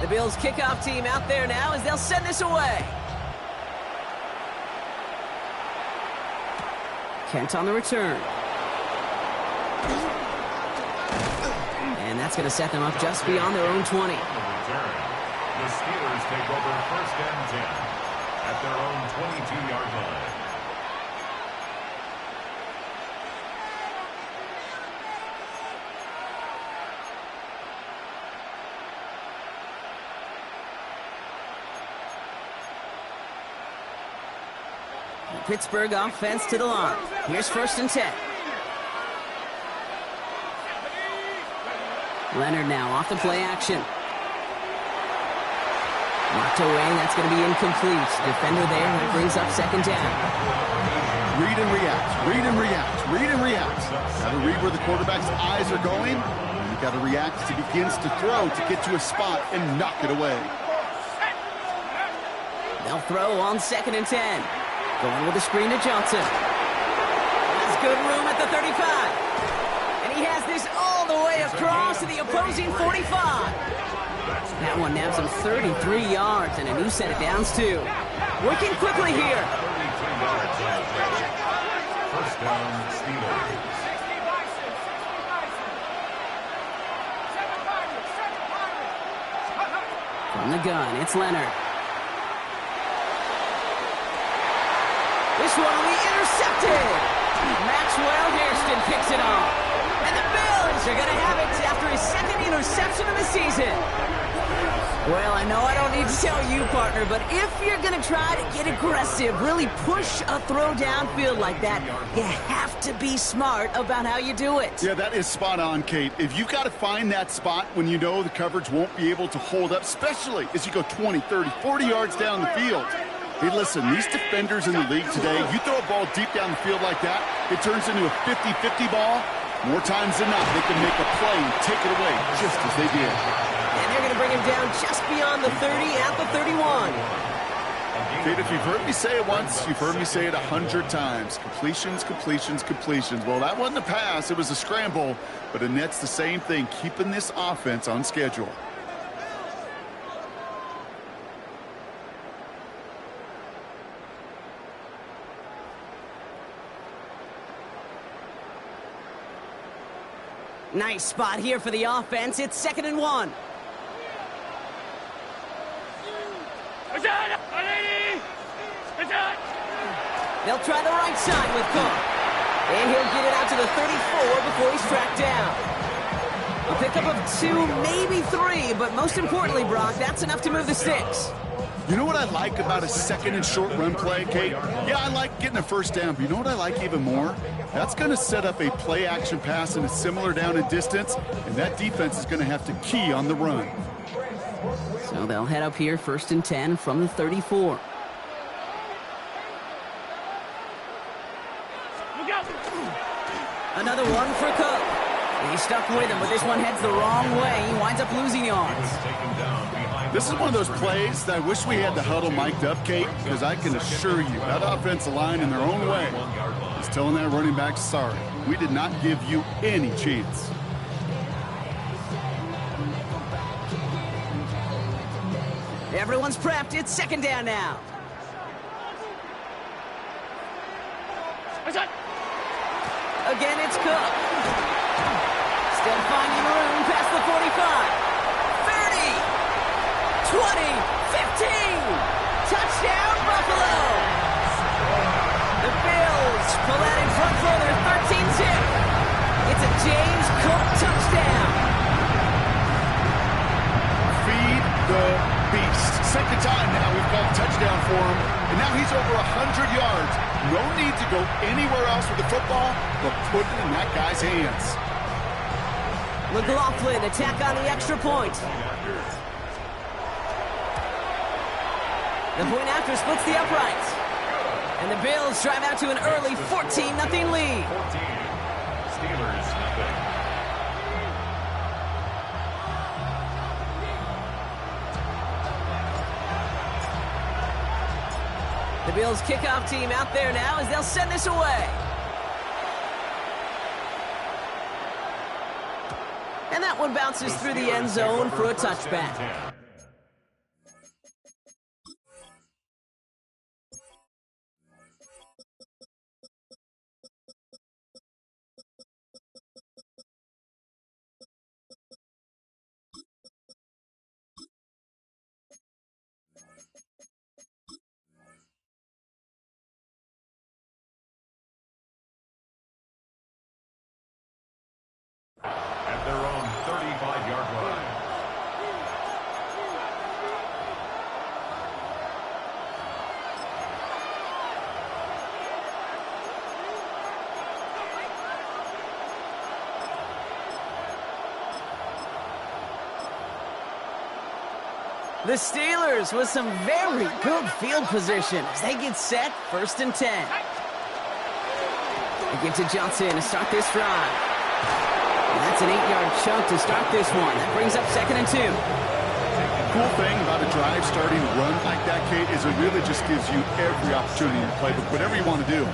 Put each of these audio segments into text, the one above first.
The Bills kickoff team out there now as they'll send this away. Kent on the return. And that's going to set them up just beyond their own 20. The Steelers take over 1st and 10 at their own 22-yard line. Pittsburgh offense to the line. Here's 1st and 10. Leonard now off the play action. Knocked away, and that's going to be incomplete. Defender there, and it brings up 2nd down. Read and react, read and react, read and react. Got to read where the quarterback's eyes are going. And you got to react as he begins to throw to get to a spot and knock it away. They'll throw on 2nd and 10. Going with the screen to Johnson. Has good room at the 35. And he has this all the way across to the opposing 45. That one nabs him 33 yards and a new set of downs, too. Working quickly here. 1st down, Steelers. From the gun, it's Leonard. This one will be intercepted. Maxwell Hairston picks it off. And the Bills are going to have it after his 2nd interception of the season. Well, I know I don't need to tell you, partner, but if you're going to try to get aggressive, really push a throw downfield like that, you have to be smart about how you do it. Yeah, that is spot on, Kate. If you've got to find that spot when you know the coverage won't be able to hold up, especially as you go 20, 30, 40 yards down the field. Hey, listen, these defenders in the league today, you throw a ball deep down the field like that, it turns into a 50-50 ball. More times than not, they can make a play and take it away just as they did. And they're going to bring him down just beyond the 30 at the 31. Kate, if you've heard me say it once, you've heard me say it 100 times. Completions, completions, completions. Well, that wasn't a pass. It was a scramble. But Annette's the same thing, keeping this offense on schedule. Nice spot here for the offense. It's 2nd and 1. They'll try the right side with Cook. And he'll get it out to the 34 before he's tracked down. A pickup of 2, maybe 3, but most importantly, Brock, that's enough to move the sticks. You know what I like about a 2nd and short run play, Kate? Yeah, I like getting a 1st down, but you know what I like even more? That's going to set up a play action pass in a similar down and distance, and that defense is going to have to key on the run. So they'll head up here 1st and 10 from the 34. Another one for Cook. He's stuck with him, but this one heads the wrong way. He winds up losing yards. This is one of those plays that I wish we had the huddle mic'd up, Kate, because I can assure you that offensive line in their own way is telling that running back, sorry, we did not give you any chance. Everyone's prepped. It's 2nd down now. Again, it's Cook. Still finding room past the 45. 30, 20, 15. Touchdown, Buffalo. The Bills pull that in front for their 13-zip. It's a James Cook touchdown. Feed the beast. 2nd time now we've called a touchdown for him, and now he's over 100 yards. No need to go anywhere else with the football, but put it in that guy's hands. McLaughlin attack on the extra point. The point after splits the uprights. And the Bills drive out to an early 14-0 lead. 14. Steelers, nothing. The Bills kickoff team out there now as they'll send this away. And that one bounces through the end zone for a touchback. The Steelers with some very good field position as they get set, 1st and 10. They give to Johnson to start this drive. And that's an 8-yard chunk to start this one. That brings up 2nd and 2. Cool thing about a drive starting to run like that, Kate, is it really just gives you every opportunity to play whatever you want to do.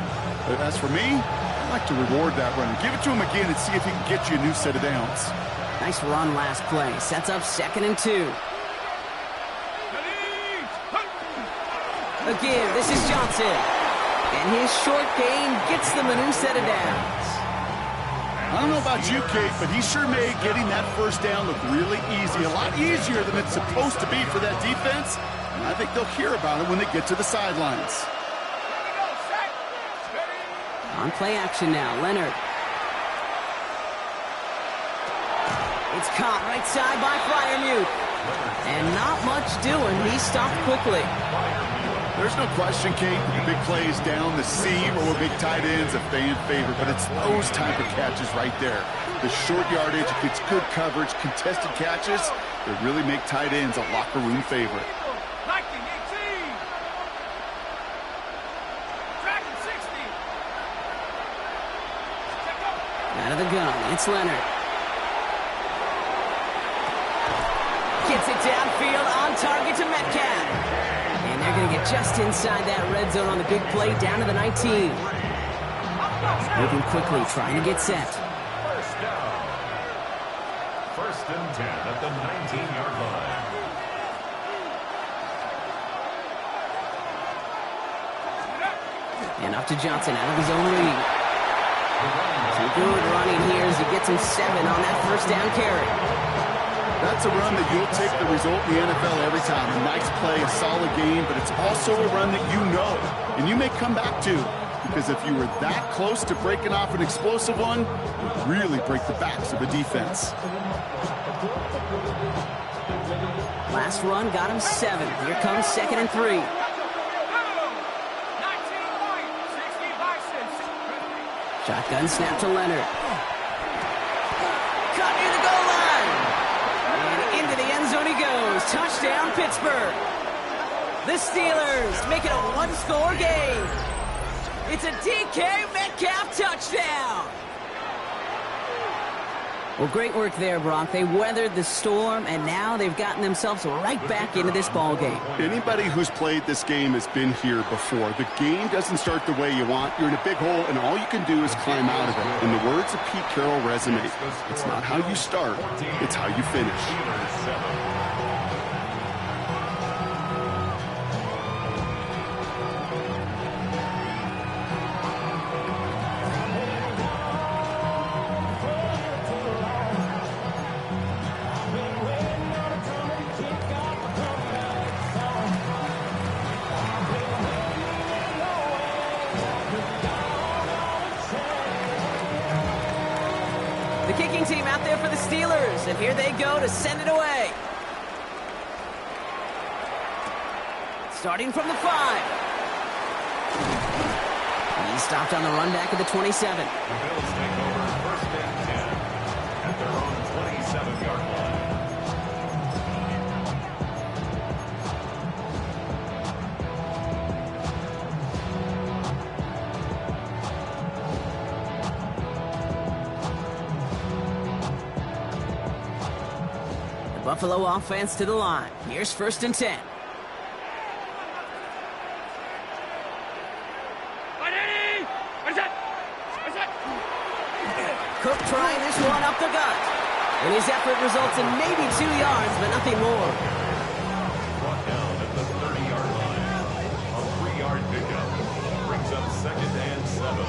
But as for me, I like to reward that runner. Give it to him again and see if he can get you a new set of downs. Nice run last play. Sets up 2nd and 2. Again, this is Johnson. And his short gain gets them a new set of downs. I don't know about you, Kate, but he sure made getting that 1st down look really easy. A lot easier than it's supposed to be for that defense. And I think they'll hear about it when they get to the sidelines. On play action now, Leonard. It's caught right side by Freiermuth. And not much doing. He stopped quickly. There's no question, Kate, the big plays down the seam or big tight ends a fan favorite, but it's those type of catches right there. The short yardage, it gets good coverage, contested catches that really make tight ends a locker room favorite. Out of the gun, it's Leonard. Gets it downfield, on target to Metcalf. And they're going to get just inside that red zone on the big play, down to the 19. Moving quickly, trying to get set. 1st down. 1st and 10 at the 19-yard line. And up to Johnson, out of his own lead. Some good running here as he gets him 7 on that 1st down carry. That's a run that you'll take the result in the NFL every time. A nice play, a solid game, but it's also a run that you know, and you may come back to, because if you were that close to breaking off an explosive one, you really break the backs of a defense. Last run got him 7. Here comes 2nd and 3. Shotgun snap to Leonard. Caught near the goal line. And into the end zone he goes. Touchdown, Pittsburgh. The Steelers make it a 1-score game. It's a DK Metcalf touchdown. Well, great work there, Brock. They weathered the storm, and now they've gotten themselves right back into this ball game. Anybody who's played this game has been here before. The game doesn't start the way you want. You're in a big hole, and all you can do is climb out of it. In the words of Pete Carroll resume, it's not how you start, it's how you finish. Kicking team out there for the Steelers, and here they go to send it away. Starting from the 5. He stopped on the run back of the 27. The Bills take over 1st and 10 at their own 27-yard line. Buffalo offense to the line. Here's 1st and 10. Cook trying this one up the gut. And his effort results in maybe 2 yards, but nothing more. Brought down at the 30-yard line. A 3-yard pickup brings up 2nd and 7.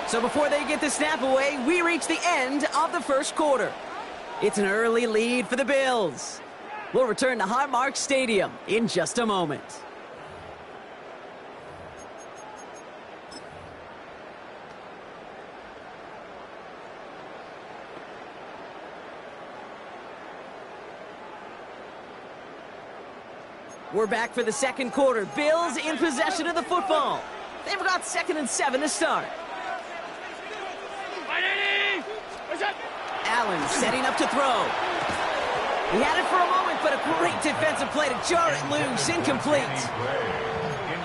So before they get the snap away, we reach the end of the 1st quarter. It's an early lead for the Bills. We'll return to Highmark Stadium in just a moment. We're back for the 2nd quarter. Bills in possession of the football. They've got 2nd and 7 to start. Allen setting up to throw. He had it for a moment, but a great defensive play to jar it loose. Incomplete.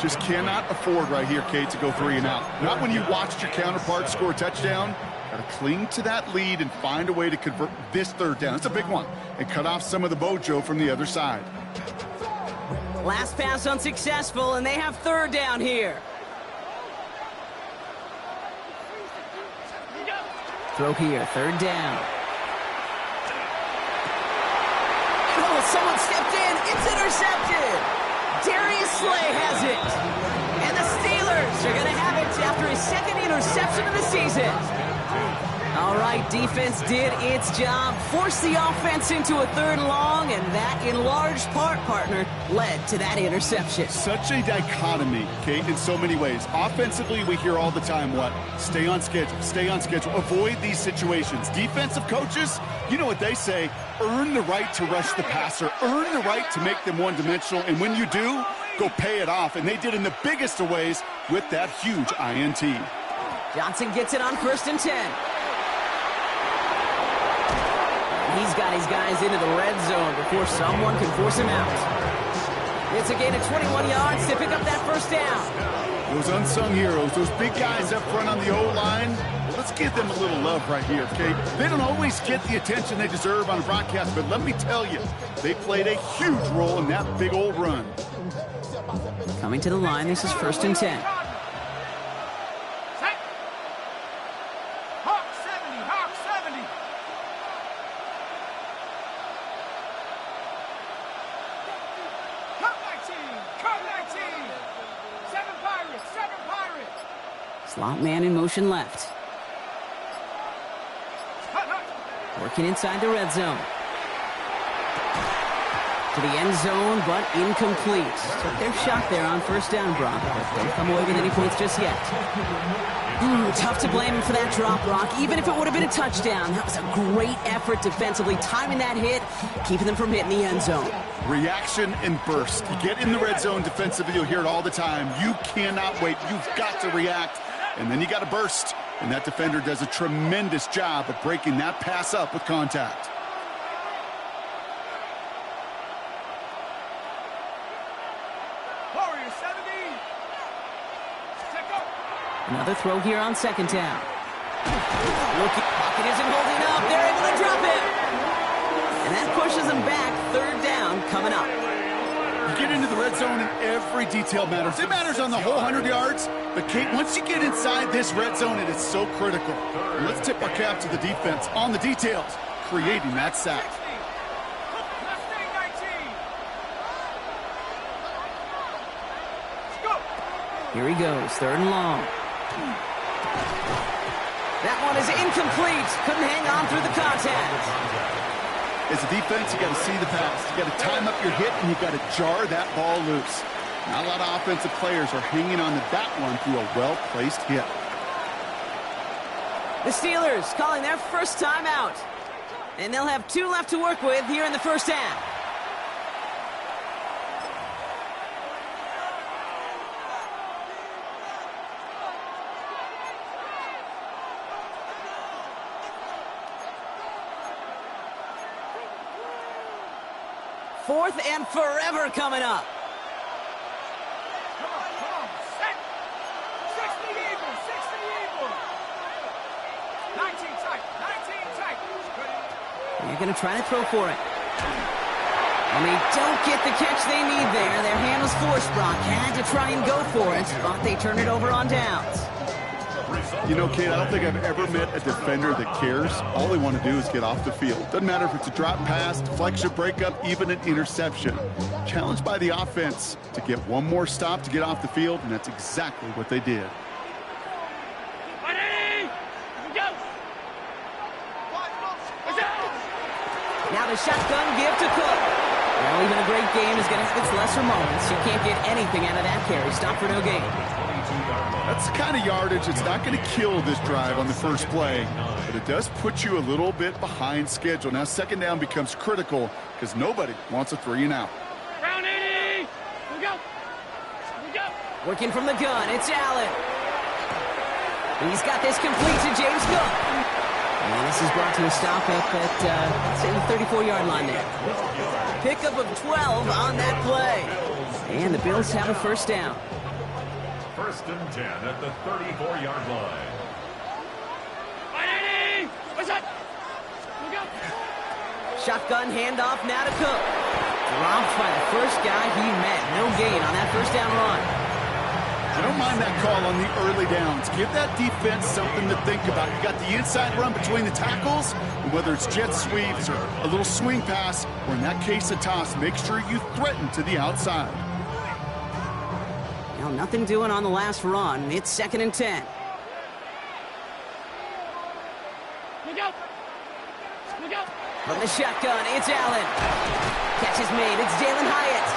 Just cannot afford right here, Kate, to go 3 and out. Not when you watched your counterpart score a touchdown. Got to cling to that lead and find a way to convert this 3rd down. It's a big one. And cut off some of the mojo from the other side. Last pass unsuccessful, and they have 3rd down here. Throw here, 3rd down. Oh, someone stepped in. It's intercepted. Darius Slay has it. And the Steelers are going to have it after his 2nd interception of the season. All right, defense did its job, forced the offense into a 3rd and long, and that, in large part, partner, led to that interception. Such a dichotomy, Kate, in so many ways. Offensively, we hear all the time, what? Stay on schedule, avoid these situations. Defensive coaches, you know what they say, earn the right to rush the passer, earn the right to make them one-dimensional, and when you do, go pay it off. And they did in the biggest of ways with that huge INT. Johnson gets it on 1st and 10. He's got his guys into the red zone before someone can force him out. It's a gain of 21 yards to pick up that 1st down. Those unsung heroes, those big guys up front on the O-line, let's give them a little love right here, okay? They don't always get the attention they deserve on a broadcast, but let me tell you, they played a huge role in that big old run. Coming to the line, this is 1st and 10. Slot man in motion left. Working inside the red zone. To the end zone, but incomplete. Took their shot there on 1st down, Brock, but don't come away with any points just yet. Tough to blame him for that drop, Brock. Even if it would have been a touchdown, that was a great effort defensively, timing that hit, keeping them from hitting the end zone. Reaction and burst. You get in the red zone defensively, you'll hear it all the time. You cannot wait. You've got to react. And then you got to burst. And that defender does a tremendous job of breaking that pass up with contact. Warrior 70. Another throw here on 2nd down. Pocket isn't holding up. They're able to drop it. And that pushes them back. 3rd down coming up. You get into the red zone and every detail matters. It matters on the whole 100 yards. But, Kate, once you get inside this red zone, it is so critical. And let's tip our cap to the defense on the details, creating that sack. Here he goes, 3rd and long. That one is incomplete. Couldn't hang on through the contact. As a defense, you got to see the pass. You got to time up your hit, and you got to jar that ball loose. Not a lot of offensive players are hanging on to that one through a well-placed hit. The Steelers calling their 1st time out. And they'll have 2 left to work with here in the 1st half. Fourth and forever coming up. Come on, set. 60 Eagles, 60 Eagles. 19 tight. They're going to try to throw for it. And they don't get the catch they need there. Their hand was forced, Brock. Had to try and go for it, but they turn it over on downs. You know, Kate, I don't think I've ever met a defender that cares. All they want to do is get off the field. Doesn't matter if it's a drop pass, deflection, breakup, even an interception. Challenged by the offense to get one more stop to get off the field, and that's exactly what they did. Now the shotgun give to Cook. Well, even a great game is going to have its lesser moments. You can't get anything out of that carry. Stop for no gain. That's the kind of yardage that's not going to kill this drive on the first play, but it does put you a little bit behind schedule. Now, 2nd down becomes critical because nobody wants a 3 and out. Round 80. Here we go. Working from the gun, it's Allen. He's got this complete to James Cook. And This is brought to a stop up at, say, the 34-yard line there. Pickup of 12 on that play. And the Bills have a first down. First and 10 at the 34-yard line. What's that? Look out. Shotgun handoff now to Cook. Dropped by the first guy he met. No gain on that first down run. I don't mind that call on the early downs. Give that defense something to think about. You got the inside run between the tackles, and whether it's jet sweeps or a little swing pass, or in that case a toss, make sure you threaten to the outside. Now, nothing doing on the last run. It's second and 10. Look out. Look out. From the shotgun, it's Allen. Catch is made. It's Jalen Hyatt.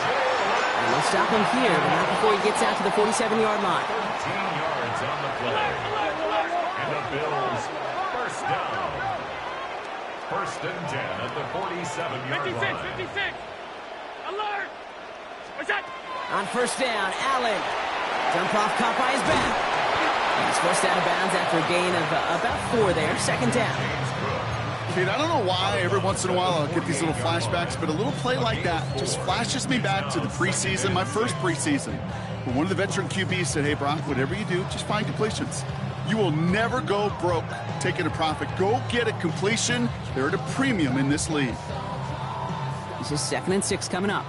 And they'll stop him here, but not before he gets out to the 47-yard line. 13 yards on the play. And the Bills first down. First and 10 at the 47-yard 56, line. 56. Alert. What's that? On first down, Allen. Dump off caught by his back. And he's forced out of bounds after a gain of about 4 there. Second down. Kate, I don't know why every once in a while I'll get these little flashbacks, but a little play like that just flashes me back to the preseason, my first preseason. When one of the veteran QBs said, hey, Brock, whatever you do, just find completions. You will never go broke taking a profit. Go get a completion. They're at a premium in this league. This is second and 6 coming up.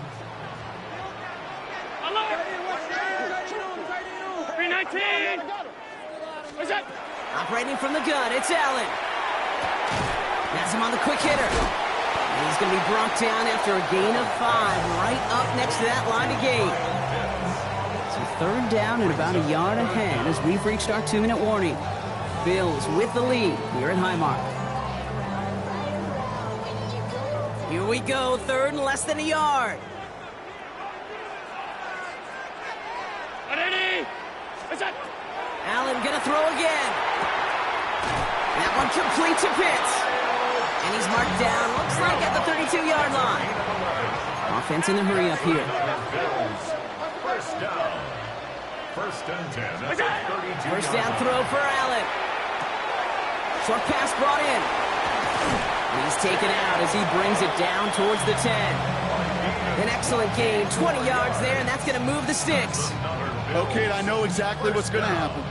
Alert. 319. What's that? Operating from the gun, it's Allen. Has him on the quick hitter. And he's going to be brought down after a gain of 5, right up next to that line of gain. So third down and about a yard ahead as we've reached our 2-minute warning. Bills with the lead here at Highmark. Here we go, third and less than a yard. Ready? What's that? Allen going to throw again. That one complete to Pitts. And he's marked down, looks like at the 32-yard line. Offense in the hurry up here. Bills first down. First and 10 at the 32-yard First down throw for Allen. Short pass brought in. And he's taken out as he brings it down towards the 10. An excellent gain, 20 yards there, and that's going to move the sticks. Okay, I know exactly what's going to happen.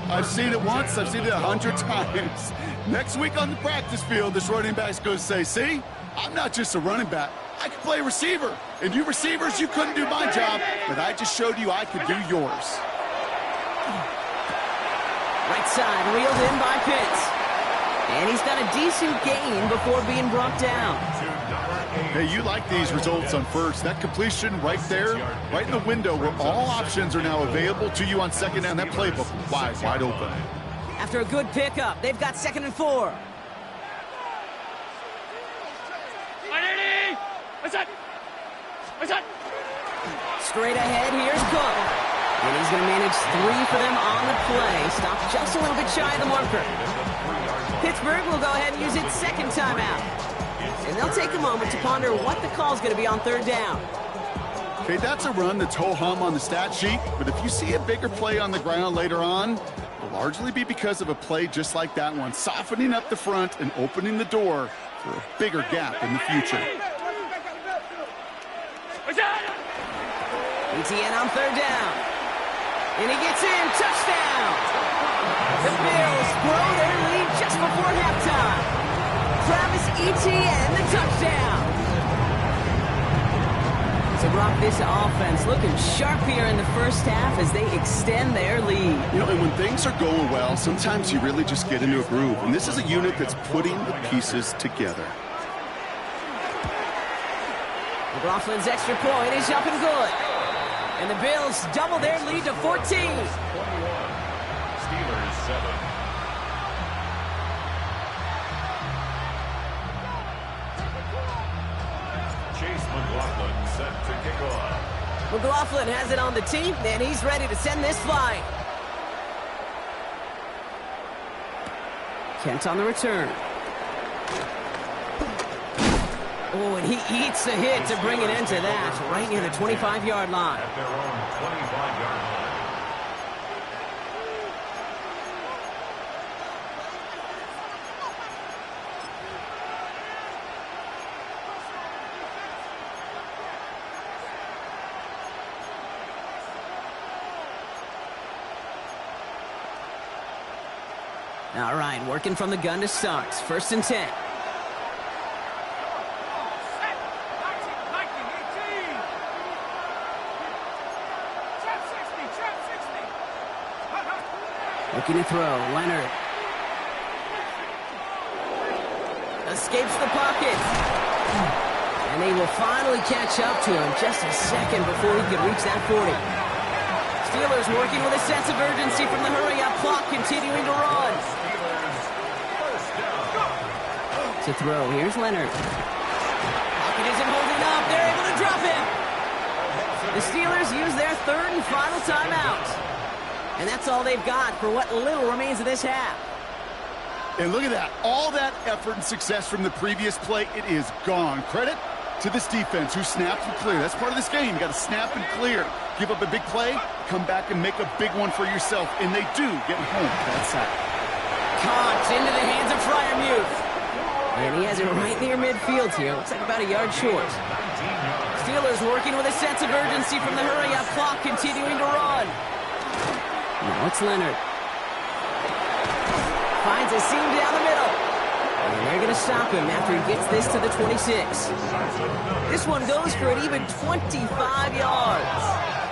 I've seen it once, I've seen it 100 times. Next week on the practice field, this running back's going to say, see, I'm not just a running back. I can play receiver. And you receivers, you couldn't do my job, but I just showed you I could do yours. Right side, reeled in by Pitts. And he's got a decent gain before being brought down. Hey, you like these results on first. That completion right there, right in the window where all options are now available to you on second down. That playbook wide open. After a good pickup, they've got second and 4. Ready? What's that? What's that? Straight ahead, here's Cook. And he's going to manage 3 for them on the play. Stopped just a little bit shy of the marker. Pittsburgh will go ahead and use its second timeout. And they'll take a moment to ponder what the call is going to be on third down. Okay, that's a run that's ho-hum on the stat sheet, but if you see a bigger play on the ground later on, it'll largely be because of a play just like that one, softening up the front and opening the door for a bigger gap in the future. ETN on third down. And he gets in, touchdown! The Bills grow their lead just before halftime. Travis Etienne, the touchdown. So, Brock, this offense looking sharp here in the first half as they extend their lead. You know, and when things are going well, sometimes you really just get into a groove. And this is a unit that's putting the pieces together. McLaughlin's extra point is up and good. And the Bills double their lead to 14. 21. Steelers 7. Chase McLaughlin set to kick off. McLaughlin has it on the tee, and he's ready to send this flying. Kent on the return. Oh, and he eats the hit to bring it into that, right near the 25-yard line. At their own 25-yard line. All right, working from the gun to start. 1st and 10. Looking to throw. Leonard. Escapes the pocket. And they will finally catch up to him just a second before he could reach that 40. Steelers working with a sense of urgency from the hurry-up clock, continuing to run. To throw. Here's Leonard. Pocket isn't holding up. They're able to drop him. The Steelers use their 3rd and final timeout. And that's all they've got for what little remains of this half. And look at that. All that effort and success from the previous play, it is gone. Credit to this defense who snapped and cleared. That's part of this game. You got to snap and clear. Give up a big play, come back and make a big one for yourself. And they do get home that side. Caught into the hands of Freiermuth. And he has it right near midfield here. Looks like about a yard short. Steelers working with a sense of urgency from the hurry-up clock, continuing to run. Now it's Leonard. Finds a seam down the middle. And they're going to stop him after he gets this to the 26. This one goes for an even 25 yards.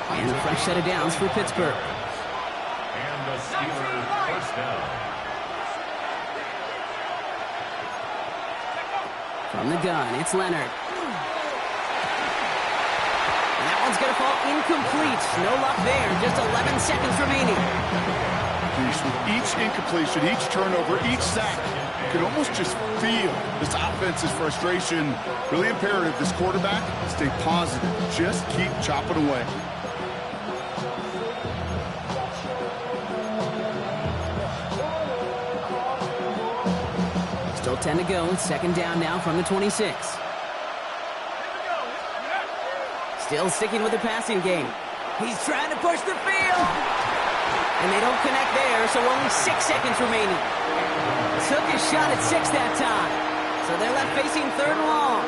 And a fresh set of downs for Pittsburgh. And the Steelers first down. From the gun, it's Leonard. And that one's going to fall incomplete. No luck there. Just 11 seconds remaining. With each incompletion, each turnover, each sack, you can almost just feel this offense's frustration. Really imperative, this quarterback, stay positive. Just keep chopping away. Still 10 to go. 2nd down now from the 26. Still sticking with the passing game. He's trying to push the field. And they don't connect there, so only 6 seconds remaining. Took his shot at 6 that time. So they're left facing 3rd and long.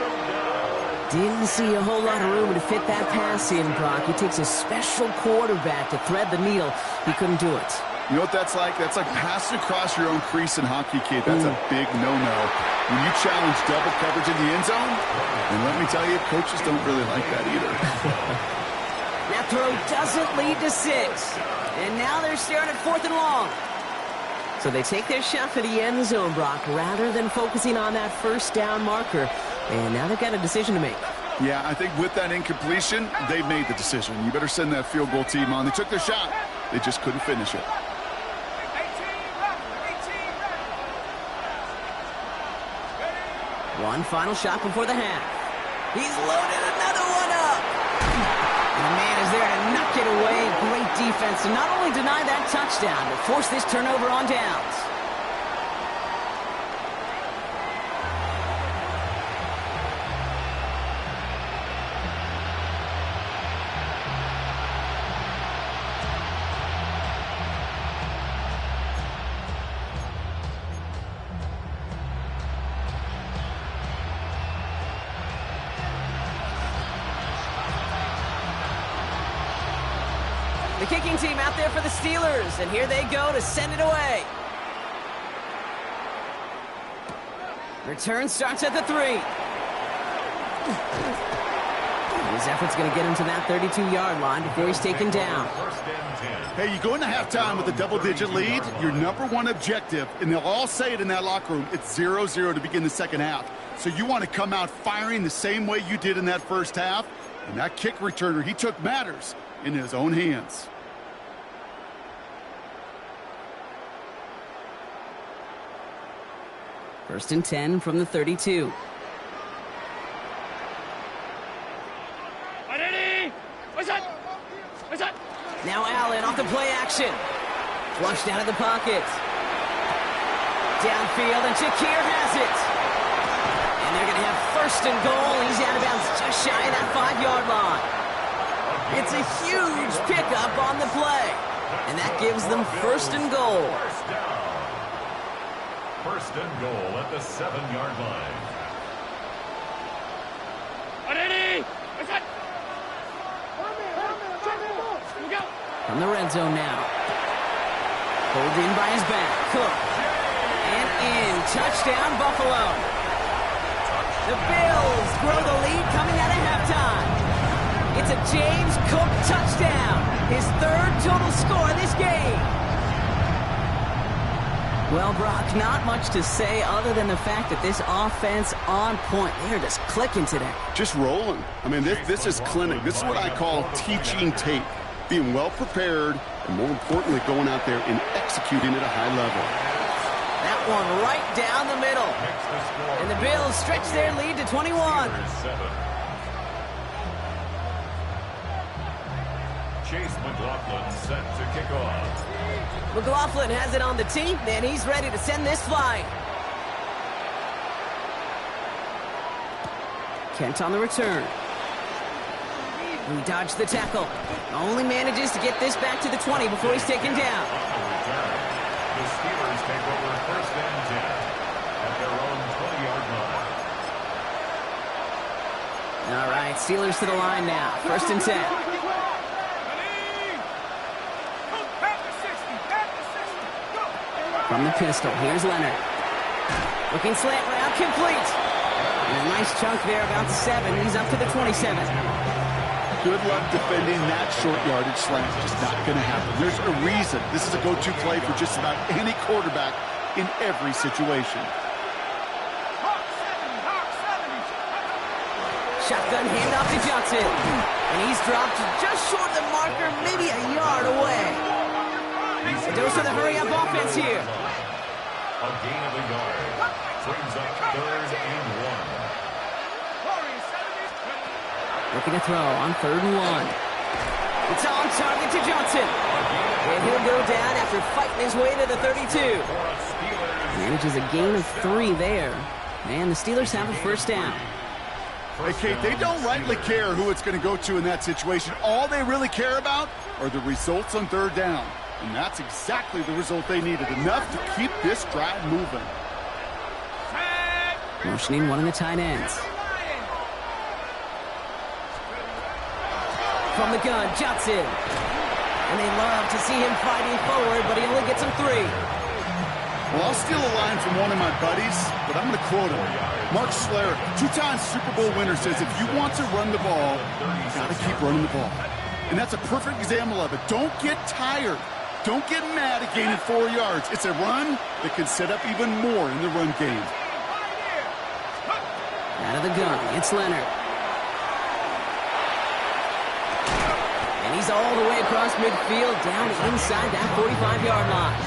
Didn't see a whole lot of room to fit that pass in, Brock. It takes a special quarterback to thread the needle. He couldn't do it. You know what that's like? That's like passing across your own crease in hockey, kid. That's a big no-no. When you challenge double coverage in the end zone, and let me tell you, coaches don't really like that either. That throw doesn't lead to 6. And now they're staring at 4th and long. So they take their shot for the end zone, Brock, rather than focusing on that 1st down marker. And now they've got a decision to make. Yeah, I think with that incompletion, they've made the decision. You better send that field goal team on. They took their shot. They just couldn't finish it. One final shot before the half. He's loaded another one up. And the man is there to knock it away. Great defense to not only deny that touchdown, but force this turnover on downs. The kicking team out there for the Steelers, and here they go to send it away. Return starts at the 3. His effort's going to get him to that 32-yard line before he's taken down. Hey, you go into halftime with a double-digit lead, your number one objective, and they'll all say it in that locker room, it's 0-0 to begin the second half. So you want to come out firing the same way you did in that first half, and that kick returner, he took matters in his own hands. First and 10 from the 32. Now Allen off the play action. Flushed out of the pocket. Downfield, and Shakir has it. And they're going to have 1st and goal. He's out of bounds just shy of that 5-yard line. It's a huge pickup on the play. And that gives them 1st and goal. 1st and goal at the 7-yard line. From the red zone now. Pulled in by his back. Cook. touchdown, Buffalo. The Bills grow the lead coming out of halftime. It's a James Cook touchdown, his third total score this game. Well, Brock, not much to say other than the fact that this offense on point. They're just clicking today. Just rolling. I mean, this is clinic. This is what I call teaching tape. Being well prepared, and more importantly, going out there and executing at a high level. That one right down the middle. And the Bills stretch their lead to 21. Chase McLaughlin set to kick off. McLaughlin has it on the tee, and he's ready to send this flying. Kent on the return. He dodged the tackle. Only manages to get this back to the 20 before he's taken down. The Steelers take over first and 10 at their own 20-yard line. All right, Steelers to the line now. First and 10. From the pistol, here's Leonard. Looking slant route, complete. And a nice chunk there, about 7. He's up to the 27. Good luck defending that short yardage slant. Just not going to happen. There's a reason. This is a go-to play for just about any quarterback in every situation. Shotgun handoff to Johnson. And he's dropped just short of the marker, maybe a yard away. A dose of the hurry-up offense here. A gain of a yard. Brings up 3rd and 1. Looking to throw on 3rd and 1. It's on target to Johnson. And he'll go down after fighting his way to the 32. Manages a gain of 3 there. And the Steelers have a first down. Hey, Kate, they don't rightly care who it's going to go to in that situation. All they really care about are the results on 3rd down. And that's exactly the result they needed. Enough to keep this drive moving. Motioning one of the tight ends. From the gun, Johnson. And they love to see him fighting forward, but he only gets him 3. Well, I'll steal a line from one of my buddies, but I'm going to quote him. Mark Schlereth, 2-time Super Bowl winner, says if you want to run the ball, you got to keep running the ball. And that's a perfect example of it. Don't get tired. Don't get mad at gaining 4 yards. It's a run that can set up even more in the run game. Out of the gun, it's Leonard. And he's all the way across midfield, down inside that 45-yard line.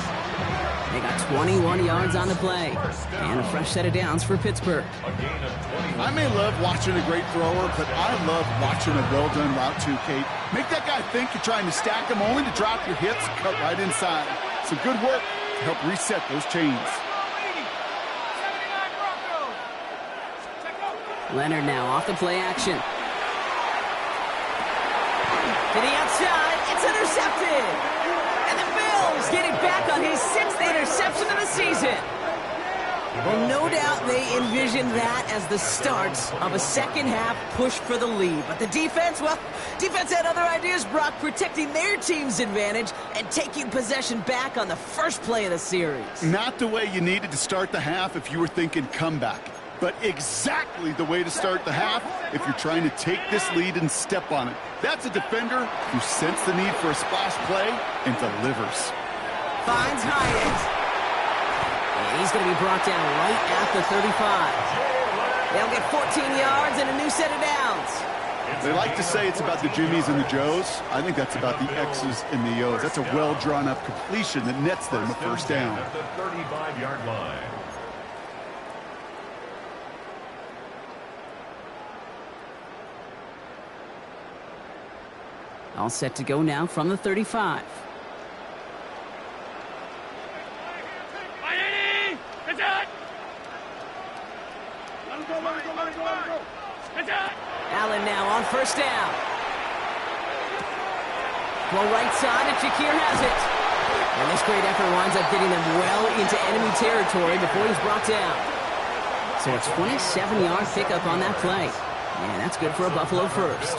They got 21 yards on the play. And a fresh set of downs for Pittsburgh. I may love watching a great thrower, but I love watching a well-done route too, Kate. Make that guy think you're trying to stack him only to drop your hips, cut right inside. Some good work to help reset those chains. Leonard now off the play action. To the outside, it's intercepted. And the Bills get it back on his 6th interception of the season. Well, no doubt they envisioned that as the start of a second-half push for the lead. But the defense, well, defense had other ideas, Brock, protecting their team's advantage and taking possession back on the first play of the series. Not the way you needed to start the half if you were thinking comeback, but exactly the way to start the half if you're trying to take this lead and step on it. That's a defender who sensed the need for a splash play and delivers. Finds Hyatt. And he's going to be brought down right at the 35. They'll get 14 yards and a new set of downs. They like to say it's about the Jimmies and the Joes. I think that's about the X's and the O's. That's a well-drawn-up completion that nets them a first down. At the 35-yard line. All set to go now from the 35. Allen now on first down. Well, right side, and Shakir has it. And this great effort winds up getting them well into enemy territory before he's brought down. So a 27-yard pickup on that play. And that's good for a Buffalo first.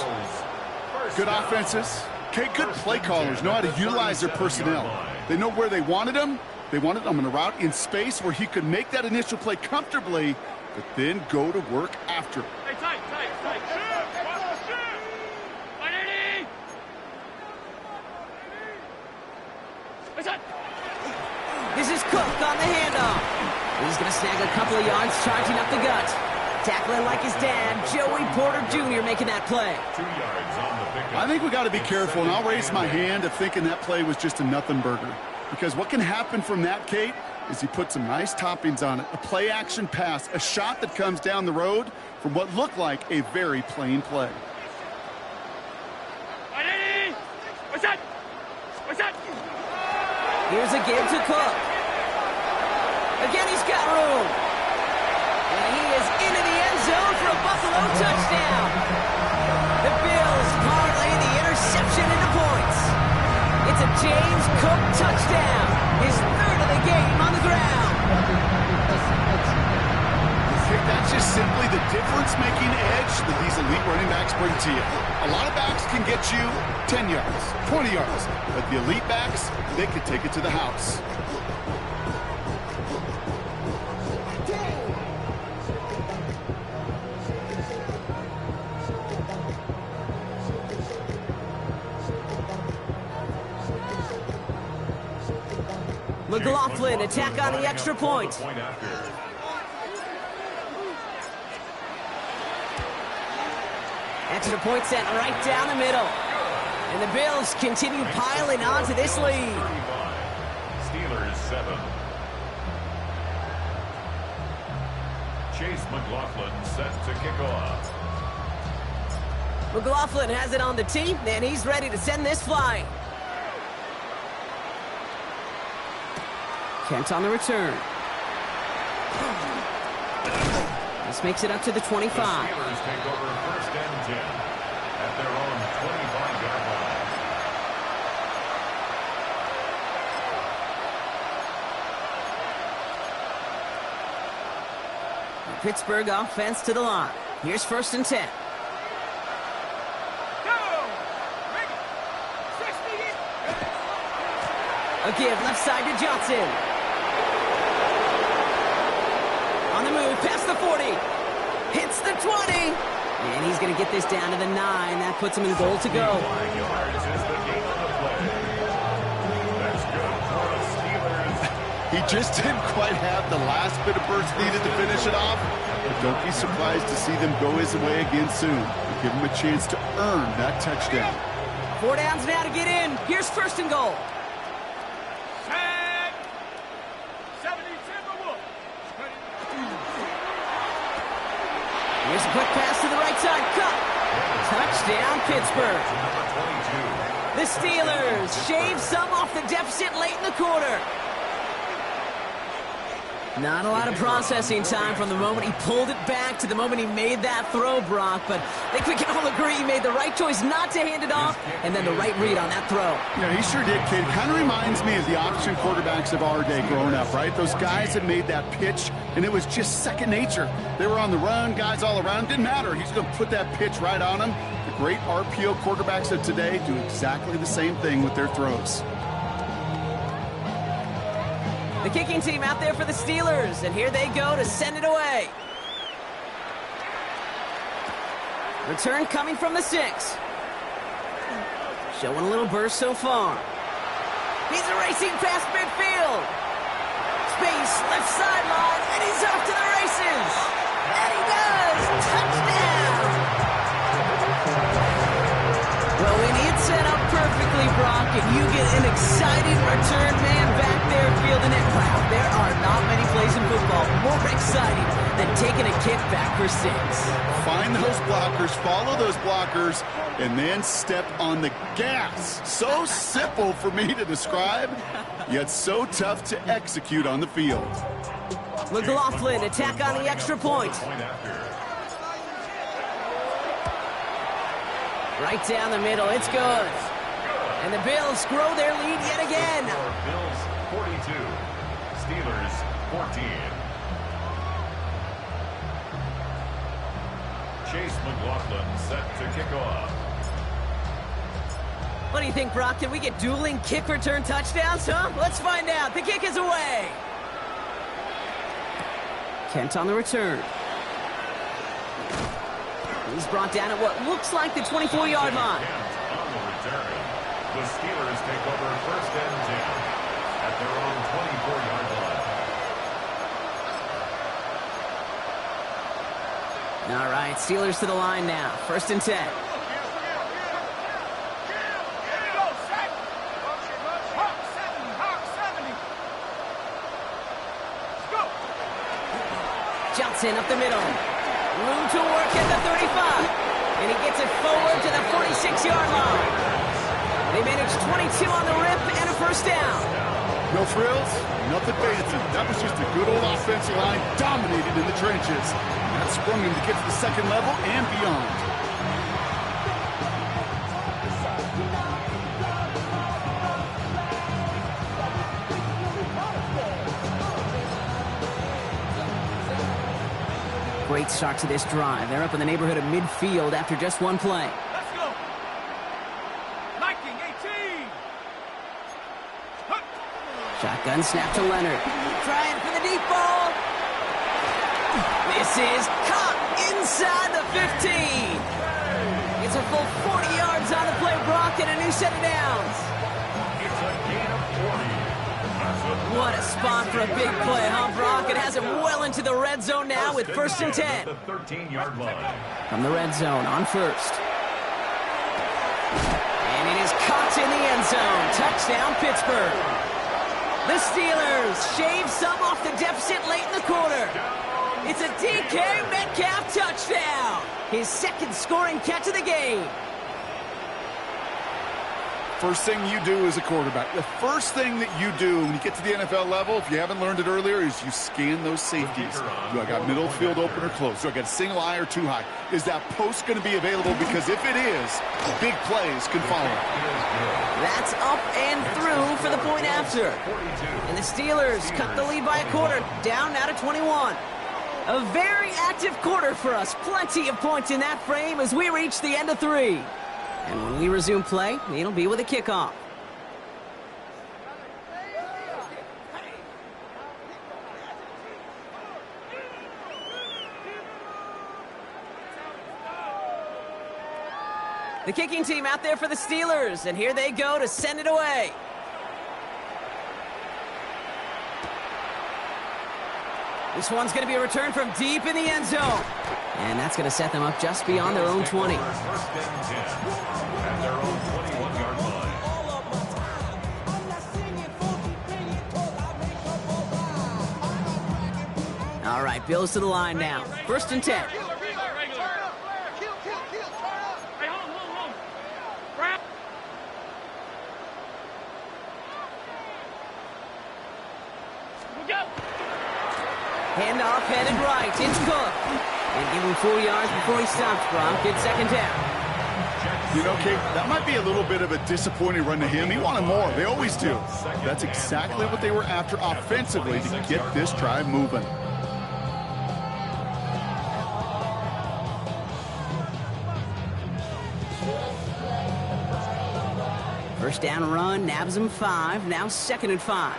Good offenses. Okay, good play callers know how to utilize their personnel. They know where they wanted them, They wanted him on a route in space where he could make that initial play comfortably, but then go to work after. Hey, tight. Shoot! Ready? What's that? This is Cook on the handoff. He's going to snag a couple of yards, charging up the gut. Tackling like his dad, Joey Porter Jr. making that play. 2 yards on the pickup. I think we got to be careful, and I'll raise my hand of thinking that play was just a nothing burger. Because what can happen from that, Kate, is he put some nice toppings on it. A play-action pass, a shot that comes down the road from what looked like a very plain play. Ready? What's that? Here's a give to Cook. Again, he's got room. And he is into the end zone for a Buffalo touchdown. The Bills parlay the interception into points. It's a James Cook touchdown. His third of the game on the ground. That's just simply the difference-making edge that these elite running backs bring to you. A lot of backs can get you 10 yards, 20 yards, but the elite backs, they can take it to the house. McLaughlin attack on the extra point. Extra point sent right down the middle. And the Bills continue piling on to this lead. Steelers 7. Chase McLaughlin set to kick off. McLaughlin has it on the tee, and he's ready to send this flying. Kent on the return. This makes it up to the 25. The Steelers take over 1st and 10 at their own 25-yard line. Pittsburgh offense to the line. Here's 1st and 10. A give left side to Johnson. On the move, past the 40. Hits the 20. And he's going to get this down to the 9. That puts him in goal to go. 5 yards is the gain on the play. That's good for the Steelers. He just didn't quite have the last bit of burst needed to finish it off. But don't be surprised to see them go his way again soon. Give him a chance to earn that touchdown. 4 downs now to get in. Here's 1st and goal. Here's a quick pass to the right side. Cut. Touchdown, Pittsburgh. The Steelers shave some off the deficit late in the quarter. Not a lot of processing time from the moment he pulled it back to the moment he made that throw, Brock. But I think we can all agree he made the right choice not to hand it off, and then the right read on that throw. Yeah, he sure did, kid. Kind of reminds me of the option quarterbacks of our day growing up, right? Those guys that made that pitch, and it was just second nature. They were on the run, guys all around. Didn't matter. He's going to put that pitch right on him. The great RPO quarterbacks of today do exactly the same thing with their throws. The kicking team out there for the Steelers, and here they go to send it away. Return coming from the 6. Showing a little burst so far. He's racing past midfield. Space, left sideline, and he's off to the races. And he does. Touchdown. Well, when it's set up perfectly, Brock, and you get an exciting return man back there fielding it, wow, there are not many plays in football more exciting than taking a kick back for 6. Find those blockers, follow those blockers, and then step on the gas. So simple for me to describe, yet so tough to execute on the field. McLaughlin attack on the extra point. Right down the middle, it's good. And the Bills grow their lead yet again. Bills 42, Steelers 14. Chase McLaughlin set to kick off. What do you think, Brock? Can we get dueling kick return touchdowns, huh? Let's find out. The kick is away. Kent on the return. He's brought down at what looks like the 24-yard line. Kent on the return. The Steelers take over 1st and 10 at their own 24-yard line. All right, Steelers to the line now. 1st and 10. Johnson up the middle. Room to work at the 35. And he gets it forward to the 46-yard line. They manage 22 on the rip and a 1st down. No frills, nothing fancy. That was just a good old offensive line dominated in the trenches. That sprung him to get to the 2nd level and beyond. Great start to this drive. They're up in the neighborhood of midfield after just one play. Let's go. 19-18. Shotgun snap to Leonard. Trying for the deep ball. This is caught inside the 15. It's a full 40 yards on the play, Brock, and a new set of downs. It's a gain of 40. What a spot for a big play, huh, Brock? It has him well into the red zone now with 1st and 10. The 13-yard line. From the red zone on 1st. And it is caught in the end zone. Touchdown, Pittsburgh. The Steelers shave some off the deficit late in the quarter. It's a DK Metcalf touchdown. His 2nd scoring catch of the game. First thing you do as a quarterback, the first thing that you do when you get to the NFL level, if you haven't learned it earlier, is you scan those safeties. Do I got middle field open or close? Do I got a single high or 2 high? Is that post going to be available? Because if it is, big plays can follow. That's up and through for the point after. And the Steelers cut the lead by a quarter, down now to 21. A very active quarter for us. Plenty of points in that frame as we reach the end of 3. And when we resume play, it'll be with a kickoff. The kicking team out there for the Steelers, and here they go to send it away. This one's going to be a return from deep in the end zone. And that's going to set them up just beyond their own 20. 1st and 10 at their own 21-yard line. All right, Bills to the line now. 1st and 10. Handoff headed right. It's Cook. And give him 4 yards before he stops, Brock. It's 2nd down. You know, Kate, that might be a little bit of a disappointing run to him. He wanted more. They always do. That's exactly what they were after offensively to get this drive moving. First down run, nabs him 5. Now 2nd and 5.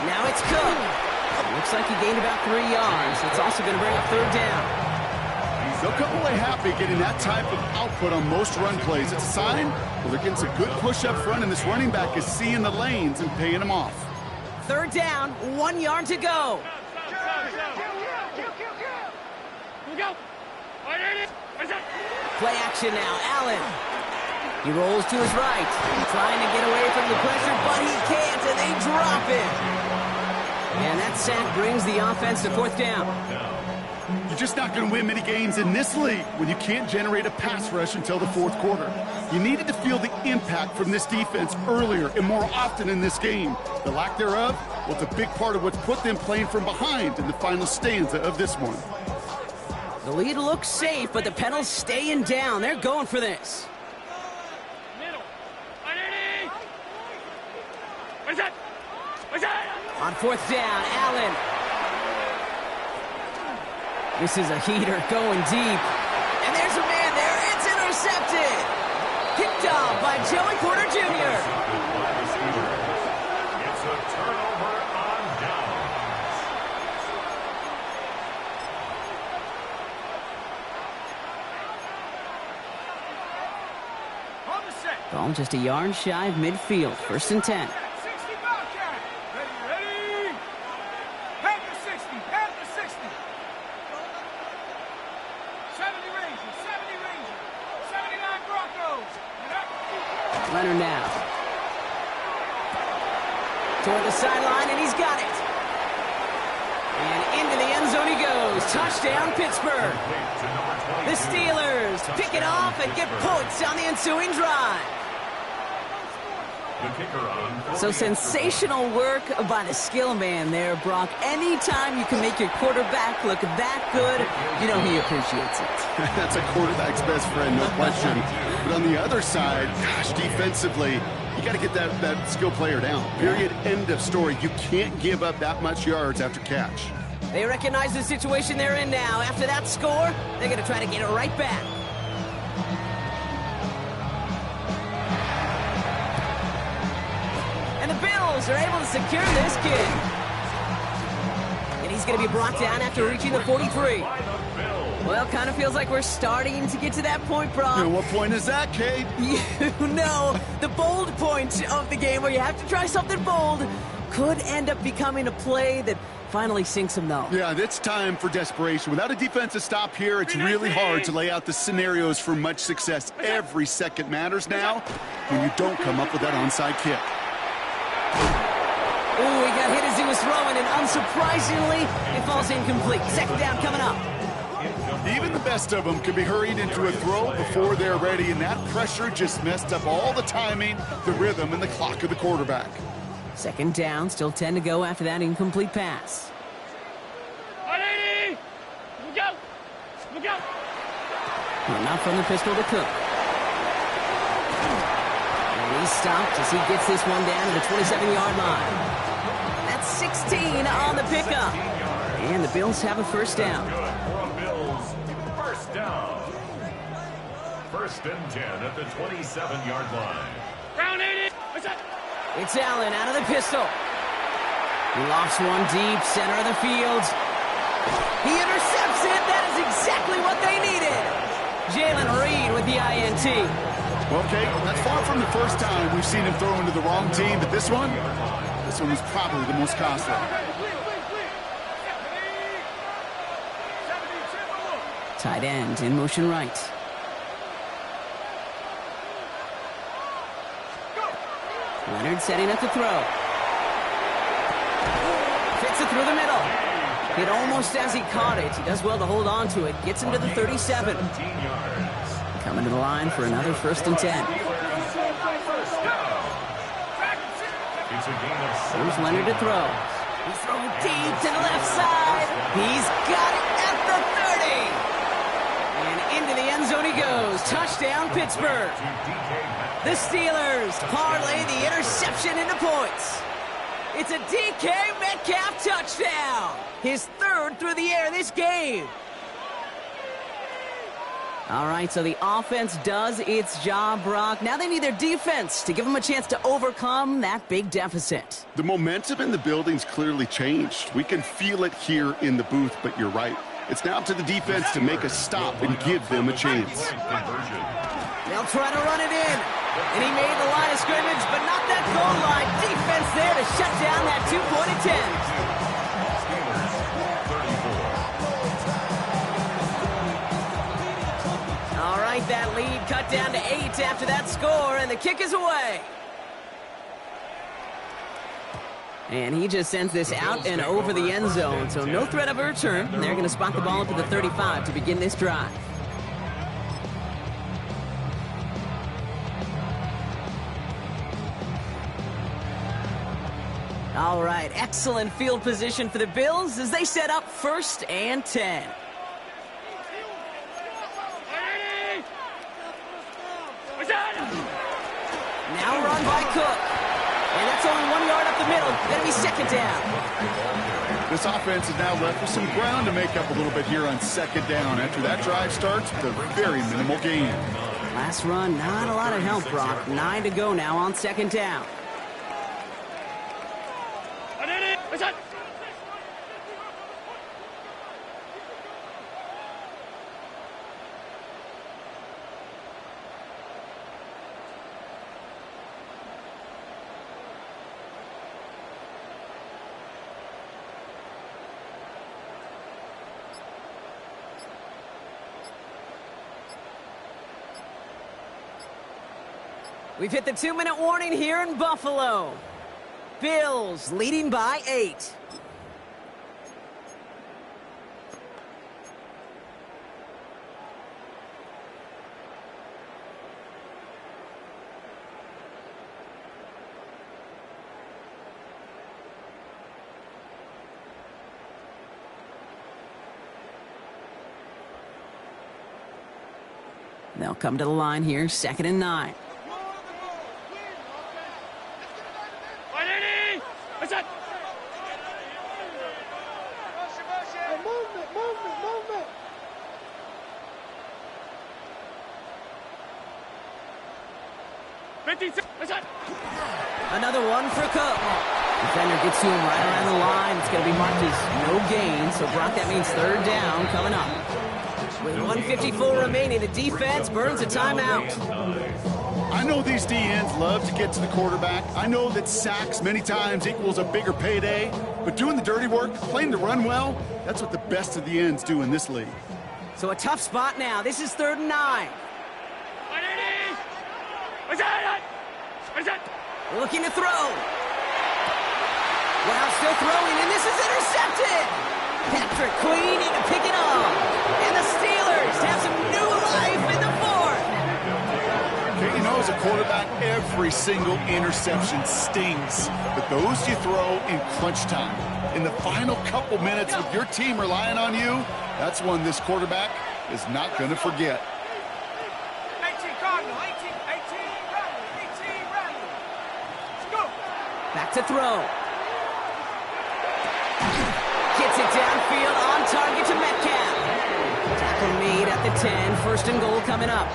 Now it's Cook. Looks like he gained about 3 yards. It's also going to bring up 3rd down. They'll come away happy getting that type of output on most run plays. It's a sign well, they're getting some good push up front, and this running back is seeing the lanes and paying them off. 3rd down, 1 yard to go. Play action now, Allen. He rolls to his right, trying to get away from the pressure, but he can't, and they drop it. And that sack brings the offense to 4th down. You're just not going to win many games in this league when you can't generate a pass rush until the 4th quarter. You needed to feel the impact from this defense earlier and more often in this game. The lack thereof, well, it's a big part of what's put them playing from behind in the final stanza of this one. The lead looks safe, but the Penals staying down. They're going for this. On 4th down, Allen. This is a heater going deep. And there's a man there. It's intercepted. Picked off by Joey Porter Jr. It's a turnover on downs. On the set. Ball just a yard shy of midfield. 1st and 10. 60 Bobcat. Ready. Panther 60. Panther 60. 70 Rangers. 70 Rangers. 79 Broncos. Leonard now. Toward the sideline, and he's got it. And into the end zone he goes. Touchdown, Pittsburgh. The Steelers pick it off and get points on the ensuing drive. The kicker on So sensational work by the skill man there, Brock. Anytime you can make your quarterback look that good, you know he appreciates it. That's a quarterback's best friend, no question. But on the other side, gosh, defensively, you got to get that skill player down. Period. End of story. You can't give up that much yards after catch. They recognize the situation they're in now. After that score, they're going to try to get it right back. And the Bills are able to secure this kid. And he's going to be brought down after reaching the 43. Well, kind of feels like we're starting to get to that point, Brock. And what point is that, Kate? You know, the bold point of the game where you have to try something bold could end up becoming a play that finally sinks them, though. Yeah, it's time for desperation. Without a defensive stop here, it's really hard to lay out the scenarios for much success. Every second matters now when you don't come up with that onside kick. Oh, he got hit as he was throwing, and unsurprisingly, it falls incomplete. 2nd down coming up. Even the best of them can be hurried into a throw before they're ready, and that pressure just messed up all the timing, the rhythm, and the clock of the quarterback. 2nd down, still 10 to go after that incomplete pass. 180. Look out. Look out. Well, not from the pistol to Cook. And he's stopped as he gets this one down to the 27-yard line. That's 16 on the pickup. And the Bills have a 1st down. Bills, 1st down. 1st and 10 at the 27-yard line. Round 80. What's that? It's Allen out of the pistol. He lofts one deep, center of the field. He intercepts it. That is exactly what they needed. Jalen Reed with the INT. Well, Kate, that's far from the first time we've seen him throw into the wrong team, but this one was probably the most costly. Tight end in motion right. Leonard setting up to throw. Fits it through the middle. Hit almost as he caught it. He does well to hold on to it. Gets him to the 37. Coming to the line for another 1st and 10. Here's Leonard to throw. He's throwing deep to the left side. He's got it at the 30. And into the end zone he goes. Touchdown, Pittsburgh. The Steelers parlay the interception into points. It's a DK Metcalf touchdown. His 3rd through the air this game. All right, so the offense does its job, Brock. Now they need their defense to give them a chance to overcome that big deficit. The momentum in the building's clearly changed. We can feel it here in the booth, but you're right. It's now up to the defense to make a stop and give them a chance. They'll try to run it in. And he made the line of scrimmage, but not that goal line. Defense there to shut down that 2-point attempt. All right, that lead cut down to 8 after that score, and the kick is away. And he just sends this out and over the end zone, so no threat of a return. They're going to spot the ball up to the 35 to begin this drive. All right, excellent field position for the Bills as they set up 1st and 10. Now run by Cook. And that's only 1 yard up the middle. Gonna be 2nd down. This offense is now left with some ground to make up a little bit here on second down after that drive starts with a very minimal gain. Last run, not a lot of help, Brock. 9 to go now on second down. We've hit the 2-minute warning here in Buffalo. Bills leading by 8. They'll come to the line here, 2nd and 9. Another one for Cook. Defender gets to him right around the line. It's going to be marked as no gain. So, Brock, that means 3rd down coming up. With 1:54 remaining, the defense burns a timeout. I know these DNs love to get to the quarterback. I know that sacks many times equals a bigger payday. But doing the dirty work, playing the run well, that's what the best of the ends do in this league. So a tough spot now. This is 3rd and 9. Looking to throw. Wow, still throwing, and this is intercepted. Patrick Queen in to pick it off. And the Steelers have some new life in the 4th. Okay, you know, as a quarterback, every single interception stings. But those you throw in crunch time. In the final couple minutes with your team relying on you, that's one this quarterback is not going to forget. 18 Cardinal, 18 Randall, 18 Randall. Let's go. Back to throw. Gets it downfield, on target to Metcalf. Tackle made at the 10, 1st and goal coming up.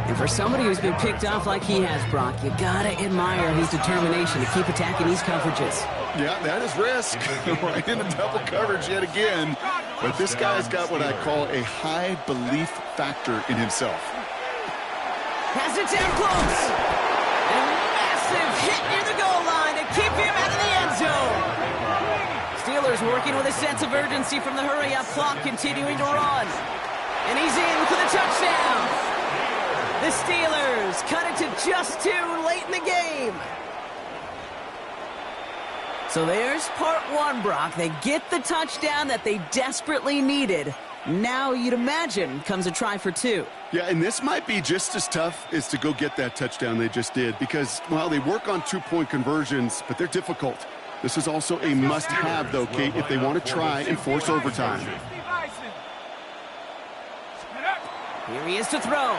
And for somebody who's been picked off like he has, Brock, you gotta admire his determination to keep attacking these coverages. Yeah, that is risk. Right in the double coverage yet again. But this guy's got what I call a high belief factor in himself. Has it down close. And a massive hit near the goal line to keep him out of the end zone. Steelers working with a sense of urgency from the hurry-up clock, continuing to run. And he's in for the touchdown. The Steelers cut it to just 2 late in the game. So there's part 1, Brock. They get the touchdown that they desperately needed. Now, you'd imagine, comes a try for 2. Yeah, and this might be just as tough as to go get that touchdown they just did because, well, they work on 2-point conversions, but they're difficult. This is also a must-have, though, Kate, if they want to try and force overtime. Here he is to throw.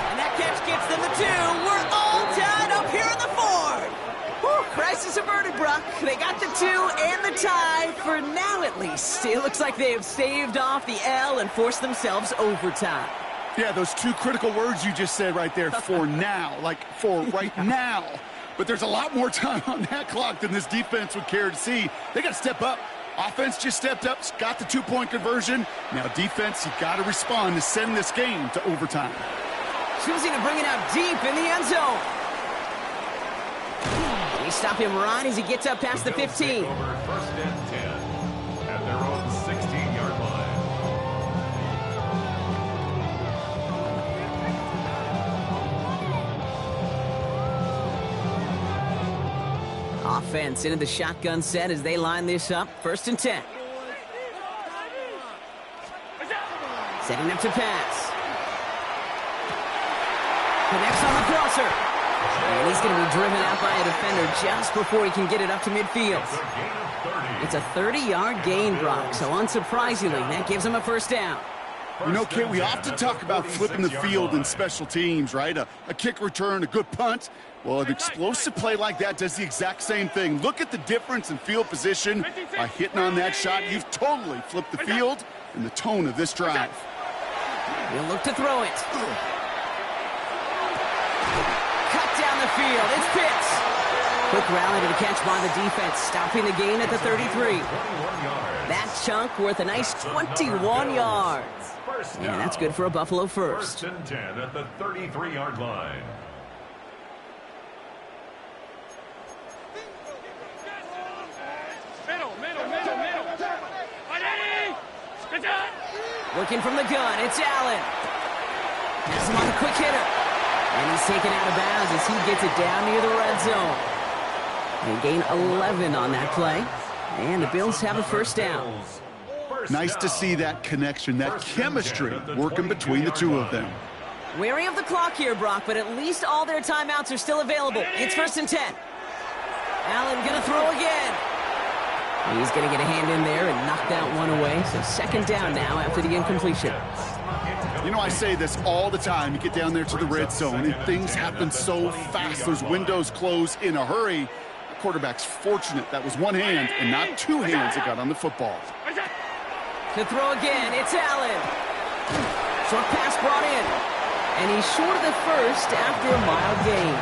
And that catch gets them the 2. We're all tied up here in the 4th. Whew, crisis averted, Brock. They got the 2 and the tie, for now at least. It looks like they have staved off the L and forced themselves overtime. Yeah, those 2 critical words you just said right there, for now, like for right now. But there's a lot more time on that clock than this defense would care to see. They got to step up. Offense just stepped up, got the 2-point conversion. Now defense, you got to respond to send this game to overtime. Choosing to bring it out deep in the end zone. They stop him right as he gets up past the 15. Over 1st and 10 at their own 16-yard line. Offense into the shotgun set as they line this up. 1st and 10. Setting up to pass. Connects on the crosser. And he's going to be driven out by a defender just before he can get it up to midfield. It's a 30. It's a 30-yard gain, Brock, so unsurprisingly, that gives him a 1st down. You know, Kate, we often talk about flipping the field in special teams, right? A kick return, a good punt. Well, an explosive play like that does the exact same thing. Look at the difference in field position. By hitting on that shot, you've totally flipped the field and the tone of this drive. He'll look to throw it. Cut down the field. It's Pitts. Quick rally to the catch by the defense, stopping the gain at the 33. That chunk worth a nice 21 yards. And that's good for a Buffalo first. 1st and 10 at the 33-yard line. Middle. Working from the gun, it's Allen. Has him on a quick hitter. And he's taken out of bounds as he gets it down near the red zone. They gain 11 on that play. And the Bills have a first down. Nice to see that connection, that chemistry working between the two of them. Wary of the clock here, Brock, but at least all their timeouts are still available. It's 1st and 10. Allen gonna throw again. He's gonna get a hand in there and knock that one away. So 2nd down now after the incompletion. You know, I say this all the time. You get down there to the red zone and things happen so fast. Those windows close in a hurry. The quarterback's fortunate that was one hand and not two hands that got on the football. To throw again, it's Allen. Short pass brought in. And he's short of the first after a mild gain.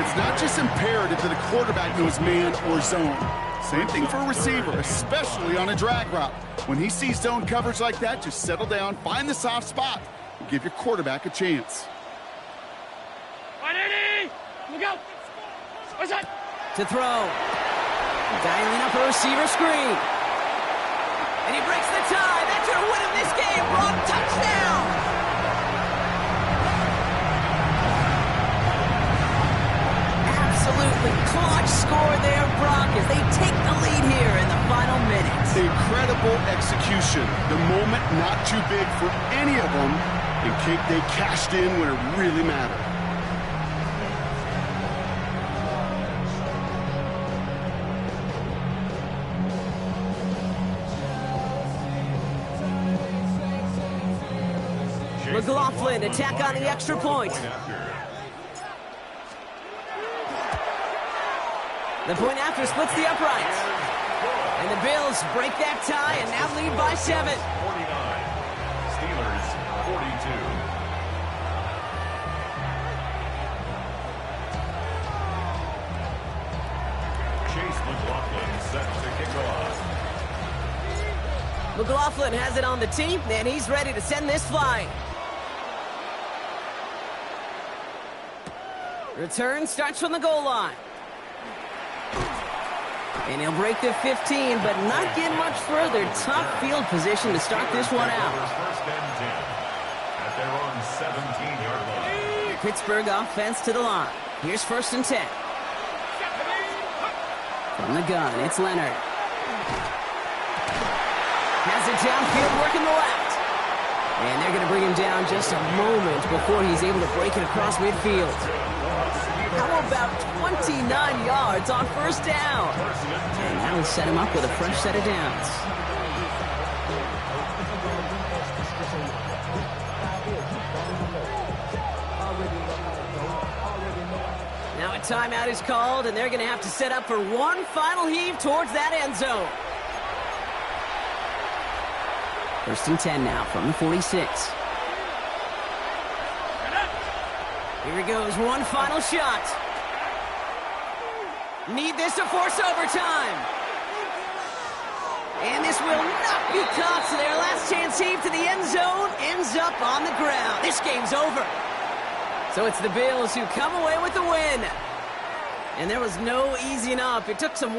It's not just imperative that a quarterback knows man or zone. Same thing for a receiver, especially on a drag route. When he sees zone coverage like that, just settle down, find the soft spot, and give your quarterback a chance. Look out! What's that? To throw. Dialing up a receiver screen. And he breaks the tie. That's going to win him this game. Brock, touchdown! Absolutely clutch score there, Brock, as they take the lead here in the final minutes. Incredible execution. The moment not too big for any of them. And Kate, they cashed in when it really mattered. McLaughlin attack on the extra point. The point after splits the uprights. And the Bills break that tie and now lead by 7. 49. Steelers 42. Chase McLaughlin set to kick off. McLaughlin has it on the tee, and he's ready to send this flying. Return starts from the goal line. And he'll break the 15, but not get much further. Tough field position to start this one out. 1st and 10 at their own 17-yard line. Pittsburgh offense to the line. Here's 1st and 10. From the gun, it's Leonard. Has it downfield, working the left. And they're going to bring him down just a moment before he's able to break it across midfield. How about 29 yards on 1st down? And that'll set him up with a fresh set of downs. Now a timeout is called, and they're going to have to set up for one final heave towards that end zone. 1st and 10 now from the 46. Here he goes, one final shot. Need this to force overtime. And this will not be caught, so their last chance heave to the end zone ends up on the ground. This game's over. So it's the Bills who come away with the win. And there was no easing up. It took some